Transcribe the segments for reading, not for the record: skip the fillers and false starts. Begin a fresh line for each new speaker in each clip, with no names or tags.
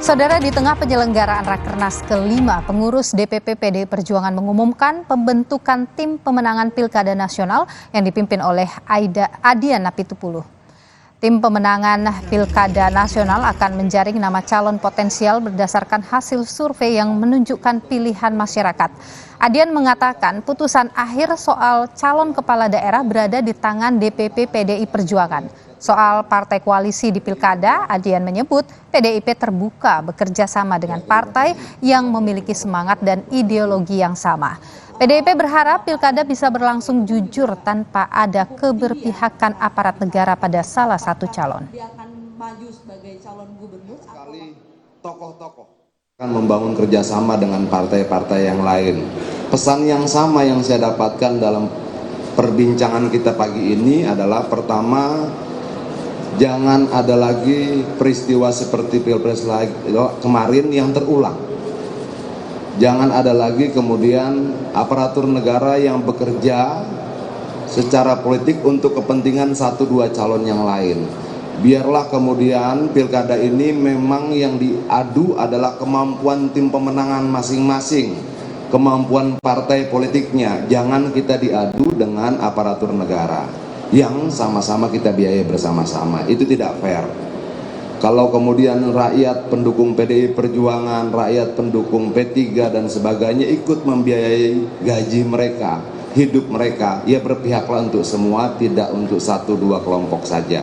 Saudara, di tengah penyelenggaraan Rakernas ke-5, pengurus DPP PDI Perjuangan mengumumkan pembentukan tim pemenangan Pilkada Nasional yang dipimpin oleh Adian Apitupulu. Tim pemenangan Pilkada Nasional akan menjaring nama calon potensial berdasarkan hasil survei yang menunjukkan pilihan masyarakat. Adian mengatakan putusan akhir soal calon kepala daerah berada di tangan DPP PDI Perjuangan. Soal partai koalisi di Pilkada, Adian menyebut PDIP terbuka bekerja sama dengan partai yang memiliki semangat dan ideologi yang sama. PDIP berharap Pilkada bisa berlangsung jujur tanpa ada keberpihakan aparat negara pada salah satu calon.
Dia akan maju sebagai calon gubernur.
Sekali tokoh-tokoh akan membangun kerjasama dengan partai-partai yang lain. Pesan yang sama yang saya dapatkan dalam perbincangan kita pagi ini adalah pertama, jangan ada lagi peristiwa seperti Pilpres kemarin yang terulang. Jangan ada lagi kemudian aparatur negara yang bekerja secara politik untuk kepentingan 1-2 calon yang lain. Biarlah kemudian pilkada ini memang yang diadu adalah kemampuan tim pemenangan masing-masing, kemampuan partai politiknya. Jangan kita diadu dengan aparatur negara yang sama-sama kita biayai bersama-sama. Itu tidak fair. Kalau kemudian rakyat pendukung PDI Perjuangan, rakyat pendukung P3 dan sebagainya ikut membiayai gaji mereka, hidup mereka, ya berpihaklah untuk semua, tidak untuk 1-2 kelompok saja.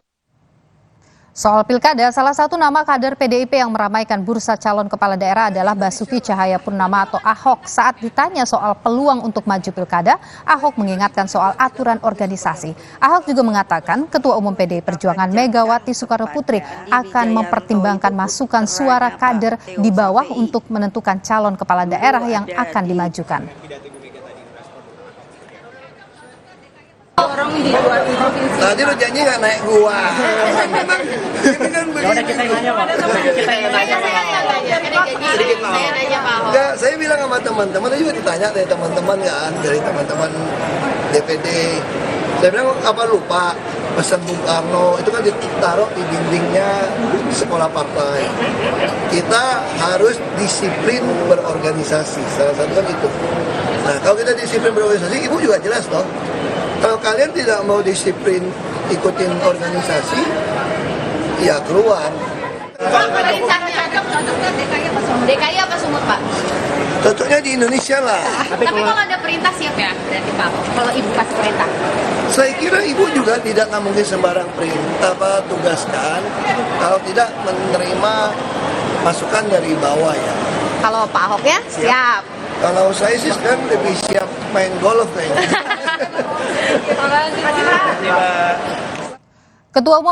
Soal pilkada, salah satu nama kader PDIP yang meramaikan bursa calon kepala daerah adalah Basuki Cahayapurnama atau Ahok. Saat ditanya soal peluang untuk maju pilkada, Ahok mengingatkan soal aturan organisasi. Ahok juga mengatakan Ketua Umum PDI Perjuangan Megawati Soekarnoputri akan mempertimbangkan masukan suara kader di bawah untuk menentukan calon kepala daerah yang akan dimajukan.
Orang di luar provinsi.
Tadi lu janji nggak naik gua. Memang ini kan begini.
Kita yang nanya
Sedikit mau. Enggak, saya bilang sama teman-teman, juga ditanya dari teman-teman kan, dari teman-teman DPD. Saya bilang apa lupa pesan Bung Karno itu kan ditaruh di dindingnya sekolah partai. Kita harus disiplin berorganisasi. Salah satu kan itu. Nah, kalau kita disiplin berorganisasi, Ibu juga jelas toh. Kalau kalian tidak mau disiplin ikutin organisasi, ya keluar.
DKI apa Sumut, Pak?
Cocoknya di Indonesia lah.
Tapi kalau ada perintah siap ya berarti Pak, kalau Ibu kasih perintah?
Saya kira Ibu juga tidak mungkin sembarang perintah tugaskan kalau tidak menerima masukan dari bawah ya.
Kalau Pak Ahok ya? Siap.
Kalau saya sih sekarang lebih siap main golf kayaknya.
Ketua Umum